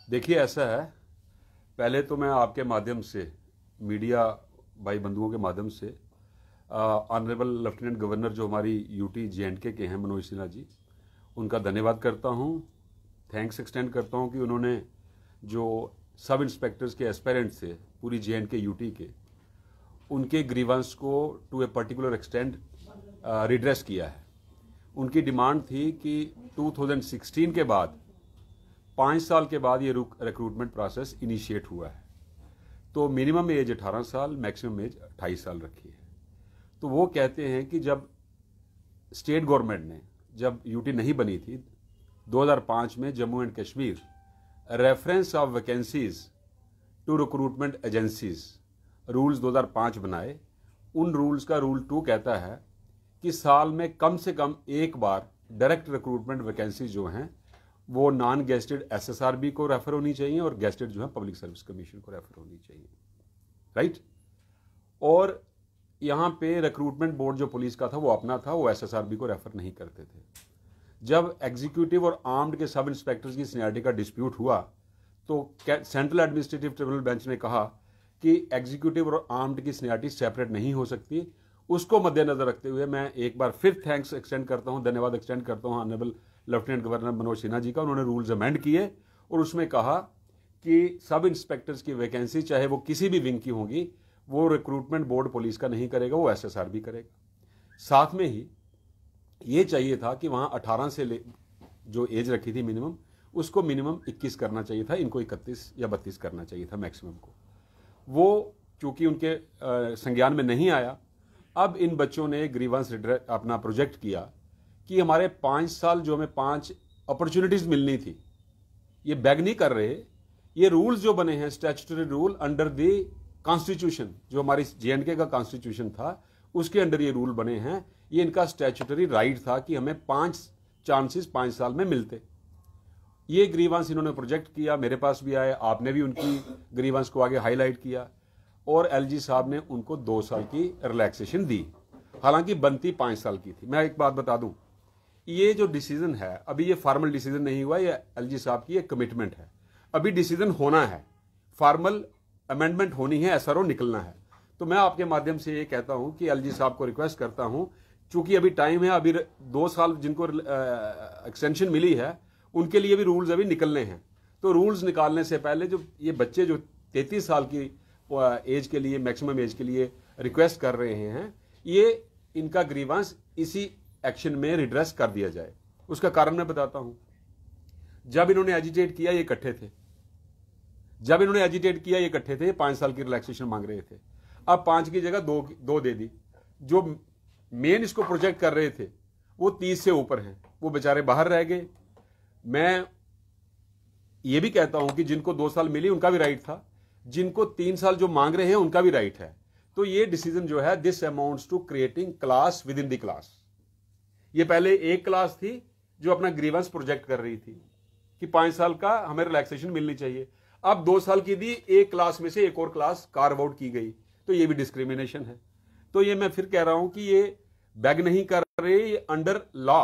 देखिए, ऐसा है, पहले तो मैं आपके माध्यम से, मीडिया भाई बंधुओं के माध्यम से, ऑनरेबल लेफ्टिनेंट गवर्नर जो हमारी यूटी जे&के के हैं, मनोज सिन्हा जी, उनका धन्यवाद करता हूं, थैंक्स एक्सटेंड करता हूं कि उन्होंने जो सब इंस्पेक्टर्स के एस्पायरेंट थे पूरी जे&के यूटी के, उनके ग्रीवेंस को to a particular extent redress किया है। उनकी डिमांड थी कि 2016 के बाद 5 साल के बाद ये रिक्रूटमेंट प्रोसेस इनिशिएट हुआ है, तो मिनिमम एज 18 साल, मैक्सिमम एज 28 साल रखी है। तो वो कहते हैं कि जब स्टेट गवर्नमेंट ने, जब यूटी नहीं बनी थी 2005 में, Jammu and Kashmir reference of vacancies to recruitment agencies rules 2005 बनाए। उन रूल्स का रूल 2 कहता है कि साल में कम से कम एक बार डायरेक्ट रिक्रूटमेंट वैकेंसी जो हैं वो नॉन गेस्टेड एसएसआरबी को रेफर होनी चाहिए और गेस्टेड जो है पब्लिक सर्विस कमीशन को रेफर होनी चाहिए, राइट। और यहाँ पे रिक्रूटमेंट बोर्ड जो पुलिस का था वो अपना था, वो एसएसआरबी को रेफर नहीं करते थे। जब एग्जीक्यूटिव और आर्म्ड के सब इंस्पेक्टर्स की सीनियरिटी का डिस्प्यूट हुआ तो सेंट्रल एडमिनिस्ट्रेटिव ट्रिब्यूनल बेंच ने कहा कि एग्जीक्यूटिव और आर्म्ड की सीनियरिटी सेपरेट नहीं हो सकती। उसको मद्देनजर रखते हुए मैं एक बार फिर थैंक्स एक्सटेंड करता हूं, धन्यवाद एक्सटेंड करता हूं honourable lieutenant governor Manoj Sinha ji का। उन्होंने रूल्स अमेंड किए और उसमें कहा कि सब इंस्पेक्टर्स की वैकेंसी चाहे वो किसी भी विंग की होगी, वो रिक्रूटमेंट बोर्ड पुलिस का नहीं करेगा, वो एसएसआरबी करेगा। साथ में ही ये चाहिए था कि वहां 18 से जो एज रखी थी मिनिमम, उसको मिनिमम 21 करना चाहिए था, इनको 31 या 32 करना चाहिए था मैक्सिमम को। वो चूंकि उनके संज्ञान में नहीं आया, अब इन बच्चों ने ग्रीवेंस अपना प्रोजेक्ट किया कि हमारे 5 साल जो हमें 5 अपॉर्चुनिटीज मिलनी थी, ये बैग नहीं कर रहे। ये रूल्स जो बने हैं statutory rule under the constitution, जो हमारी जे&के का कॉन्स्टिट्यूशन था उसके अंडर ये रूल बने हैं। ये इनका स्टैट्यूटरी राइट था कि हमें 5 चांसेस 5 साल में मिलते। ये ग्रीवेंस इन्होंने प्रोजेक्ट किया, मेरे पास भी आए, आपने भी उनकी ग्रीवेंस को आगे हाईलाइट किया और एलजी साहब ने उनको 2 साल की रिलैक्सेशन दी, हालांकि बनती 5 साल की थी। मैं एक बात बता दूं, ये जो डिसीजन है अभी ये फॉर्मल डिसीजन नहीं हुआ, ये एलजी साहब की एक कमिटमेंट है। अभी डिसीजन होना है, फॉर्मल अमेंडमेंट होनी है, एसआरओ निकलना है। तो मैं आपके माध्यम से ये कहता हूं कि एलजी साहब को रिक्वेस्ट करता हूं, चूंकि अभी टाइम है, अभी 2 साल जिनको एक्सटेंशन मिली है उनके लिए भी रूल्स अभी निकलने हैं। तो रूल्स निकालने से पहले जो ये बच्चे जो 33 साल की एज के लिए, मैक्सिमम एज के लिए रिक्वेस्ट कर रहे हैं, ये इनका ग्रीवेंस इसी एक्शन में रिड्रेस कर दिया जाए। उसका कारण मैं बताता हूं। जब इन्होंने एजिटेट किया ये इकट्ठे थे, 5 साल की रिलैक्सेशन मांग रहे थे। अब 5 की जगह 2 दे दी। जो मेन इसको प्रोजेक्ट कर रहे थे वो 30 से ऊपर हैं, वो बेचारे बाहर रह गए। मैं ये भी कहता हूं कि जिनको 2 साल मिली उनका भी राइट था, जिनको 3 साल जो मांग रहे हैं उनका भी राइट है। तो ये डिसीजन जो है, this amounts to creating class within the class. ये पहले एक क्लास थी जो अपना ग्रीवेंस प्रोजेक्ट कर रही थी कि 5 साल का हमें रिलैक्सेशन मिलनी चाहिए। अब 2 साल की दी, एक क्लास में से एक और क्लास कार्व आउट की गई, तो ये भी डिस्क्रिमिनेशन है। तो ये मैं फिर कह रहा हूं कि ये बैग नहीं कर रहे, ये अंडर लॉ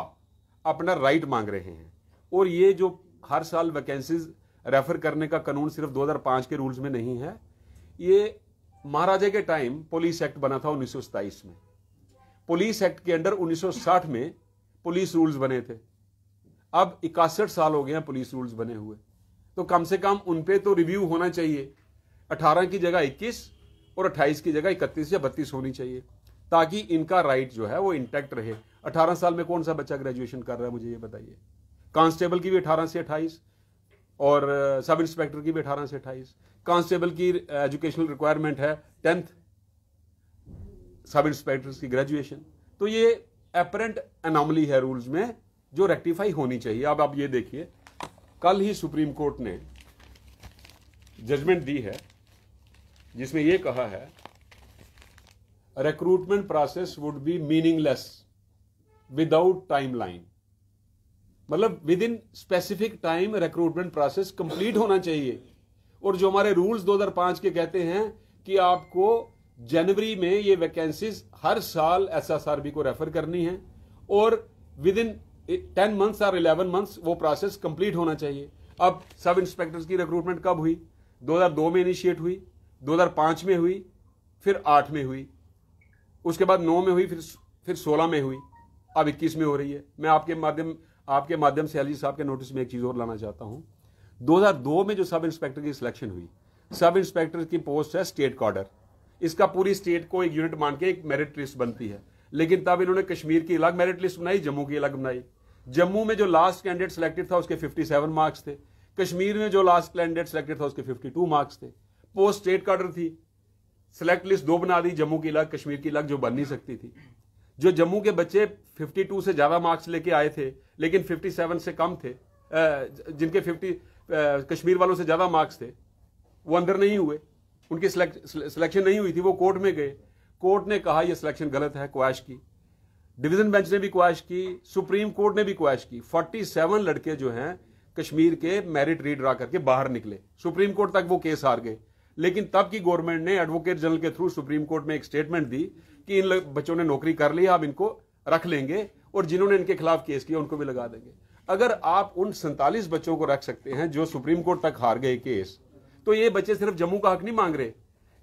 अपना राइट मांग रहे हैं। और ये जो हर साल वैकेंसीज रेफर करने का कानून सिर्फ 2005 के रूल्स में नहीं है, ये महाराजा के टाइम पुलिस एक्ट बना था 1927 में। पुलिस एक्ट के अंडर 1960 में पुलिस रूल्स बने थे। अब 61 साल हो गए हैं पुलिस रूल्स बने हुए, तो कम से कम उन पे तो रिव्यू होना चाहिए। 18 की जगह 21 और 28 की जगह 31 या 32 होनी चाहिए, ताकि इनका राइट जो है वो इंटैक्ट रहे। 18 साल में कौन सा बच्चा ग्रेजुएशन कर रहा है, मुझे ये बताइए। कांस्टेबल की भी 18 से 28 और सब इंस्पेक्टर की भी 18 से 28। कांस्टेबल की एजुकेशनल रिक्वायरमेंट है 10th, सब इंस्पेक्टर्स की ग्रेजुएशन। तो ये एपरेंट एनॉमली है रूल्स में, जो रेक्टिफाई होनी चाहिए। अब आप ये देखिए, कल ही सुप्रीम कोर्ट ने जजमेंट दी है जिसमें यह कहा है, recruitment process would be meaningless without timeline. मतलब within specific time recruitment process complete होना चाहिए। और जो हमारे रूल्स 2005 के कहते हैं कि आपको जनवरी में ये वैकेंसीज हर साल एसएसआरबी को रेफर करनी है और विद इन 10 मंथ्स और 11 मंथ्स वो प्रोसेस कंप्लीट होना चाहिए। अब सब इंस्पेक्टर्स की रिक्रूटमेंट कब हुई? 2002 में इनिशिएट हुई, 2005 में हुई, फिर 8 में हुई, उसके बाद 9 में हुई, फिर 16 में हुई, अब 21 में हो रही है। मैं आपके माध्यम से एलजी साहब के नोटिस में एक चीज और लाना चाहता हूं। 2002 में जो सब इंस्पेक्टर की सिलेक्शन हुई, सब इंस्पेक्टर की पोस्ट है स्टेट कॉर्डर, इसका पूरी स्टेट को एक यूनिट मान के एक मेरिट लिस्ट बनती है, लेकिन तब इन्होंने कश्मीर की अलग मेरिट लिस्ट बनाई, जम्मू की अलग बनाई। जम्मू में जो लास्ट कैंडिडेट सिलेक्टेड था उसके 57 मार्क्स थे, कश्मीर में जो लास्ट कैंडिडेट सिलेक्टेड था उसके 52 मार्क्स थे। पोस्ट स्टेट कॉर्डर थी, सिलेक्ट लिस्ट 2 बना दी, जम्मू की अलग कश्मीर की अलग, जो बन नहीं सकती थी। जो जम्मू के बच्चे 52 से ज्यादा मार्क्स लेके आए थे लेकिन 57 से कम थे, जिनके 50 कश्मीर वालों से ज्यादा मार्क्स थे, वो अंदर नहीं हुए, उनकी सिलेक्शन नहीं हुई थी, वो कोर्ट में गए। कोर्ट ने कहा यह सिलेक्शन गलत है, क्वैश की। डिवीजन बेंच ने भी क्वैश की, सुप्रीम कोर्ट ने भी क्वैश की। 47 लड़के जो हैं कश्मीर के मेरिट रीड्रा करके बाहर निकले, सुप्रीम कोर्ट तक वो केस हार गए। लेकिन तब की गवर्नमेंट ने एडवोकेट जनरल के थ्रू सुप्रीम कोर्ट में एक स्टेटमेंट दी कि इन बच्चों ने नौकरी कर ली, आप इनको रख लेंगे और जिन्होंने इनके खिलाफ केस किया उनको भी लगा देंगे। अगर आप उन 47 बच्चों को रख सकते हैं जो सुप्रीम कोर्ट तक हार गए केस, तो ये बच्चे सिर्फ जम्मू का हक नहीं मांग रहे,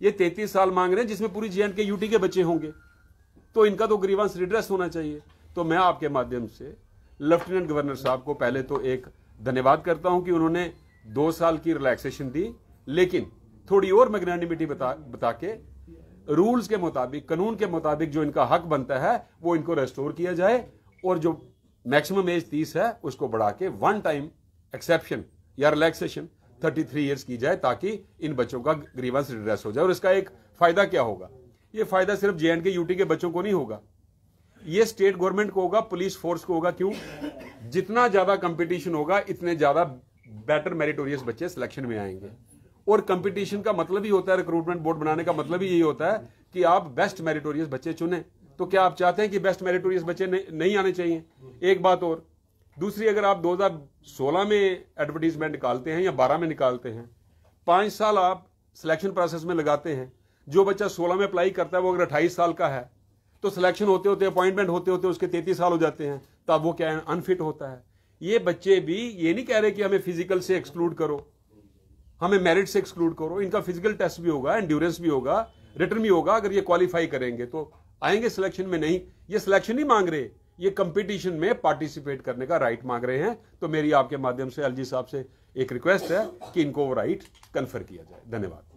ये 33 साल मांग रहे हैं जिसमें पूरी JNK यूटी के बच्चे होंगे, तो इनका तो ग्रीवांस रिड्रेस होना चाहिए। तो मैं आपके माध्यम से लेफ्टिनेंट गवर्नर साहब को पहले तो एक धन्यवाद करता हूं कि उन्होंने 2 साल की रिलैक्सेशन दी, लेकिन थोड़ी और मैग्नानिमिटी बता के रूल्स के मुताबिक, कानून के मुताबिक जो इनका हक बनता है वो इनको रेस्टोर किया जाए, और जो मैक्सिमम एज 30 है उसको बढ़ा के 1 टाइम एक्सेप्शन या रिलैक्सेशन 33 ईयर्स की जाए, ताकि इन बच्चों का ग्रीवेंस रिड्रेस हो जाए। और इसका एक फायदा क्या होगा? ये फायदा सिर्फ JNK यूटी के बच्चों को नहीं होगा, ये स्टेट गवर्नमेंट को होगा, पुलिस फोर्स को होगा। क्यों? जितना ज्यादा कंपटीशन होगा इतने ज्यादा बेटर मेरिटोरियस बच्चे सिलेक्शन में आएंगे। और कंपटीशन का मतलब ही होता है, रिक्रूटमेंट बोर्ड बनाने का मतलब ही यही होता है कि आप बेस्ट मेरिटोरियस बच्चे चुने। तो क्या आप चाहते हैं कि बेस्ट मेरिटोरियस बच्चे नहीं आने चाहिए? एक बात और। दूसरी, अगर आप 2016 में एडवर्टीजमेंट निकालते हैं या 12 में निकालते हैं, 5 साल आप सिलेक्शन प्रोसेस में लगाते हैं, जो बच्चा 16 में अप्लाई करता है वो अगर 28 साल का है तो सिलेक्शन होते होते, अपॉइंटमेंट होते होते उसके 33 साल हो जाते हैं, तब वो क्या है, अनफिट होता है। ये बच्चे भी ये नहीं कह रहे कि हमें फिजिकल से एक्सक्लूड करो, हमें मेरिट से एक्सक्लूड करो, इनका फिजिकल टेस्ट भी होगा, एंड्योरेंस भी होगा, रिटर्न भी होगा। अगर ये क्वालिफाई करेंगे तो आएंगे सिलेक्शन में। नहीं, ये सिलेक्शन नहीं मांग रहे, ये कंपटीशन में पार्टिसिपेट करने का राइट मांग रहे हैं। तो मेरी आपके माध्यम से एलजी साहब से एक रिक्वेस्ट है कि इनको वो राइट कन्फर किया जाए। धन्यवाद।